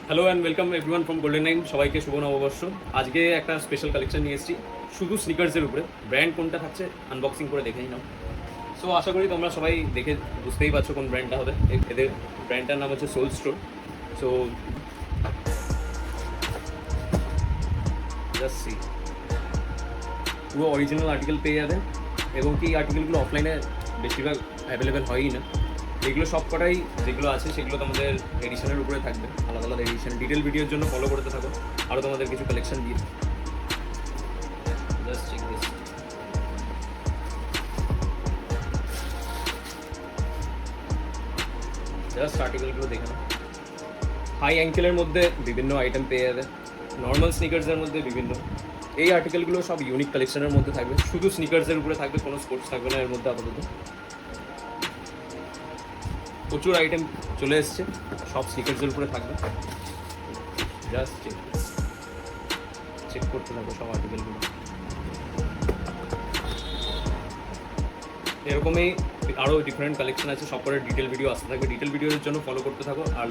Hello and welcome everyone from golden nine. সবাইকে শুভ নববর্ষ। আজকে একটা স্পেশাল কালেকশন নিয়ে এসেছি শুধু স্নিকার্সের উপরে। ব্র্যান্ড কোনটা থাকছে আনবক্সিং করে দেখেই নাও। সো আশা করি তোমরা সবাই দেখে বুঝতেই পারছো কোন ব্র্যান্ডটা হবে। এদের ব্র্যান্ডটার নাম হচ্ছে Soul Store. So just see, পুরো অরিজিনাল আর্টিকেল পেয়ে যাবেন এবং কি আর্টিকেলগুলো অফলাইনে বেশিরভাগ অ্যাভেলেবেল হয়ই না। এগুলো সব কটাই যেগুলো আছে সেগুলো তোমাদের এডিশনের উপরে থাকবে, আলাদা আলাদা এডিশন। ডিটেল ভিডিওর জন্য ফলো করতে থাকো, আরও তোমাদের কিছু কালেকশন দিয়ে। Just check this. জাস্ট আর্টিকেলগুলো দেখে নাও। হাই অ্যাঙ্কেলের মধ্যে বিভিন্ন আইটেম পেয়ে যাবে, নর্মাল স্নিকার্সের মধ্যে বিভিন্ন। এই আর্টিকেলগুলো সব ইউনিক কালেকশনের মধ্যে থাকবে, শুধু স্নিকার্সের উপরে থাকবে, কোনো স্পোর্টস থাকবে না এর মধ্যে আপাতত। প্রচুর আইটেম চলে এসছে, সব স্নিকার্সের উপরে থাকবে। জাস্ট চেক চেক করতে থাকো সব আর্টিকেলগুলো। এরকমই আরও ডিফারেন্ট কালেকশন আছে, সব করে ডিটেল ভিডিও আসতে থাকবে। ডিটেল ভিডিওর জন্য ফলো করতে থাকো। আর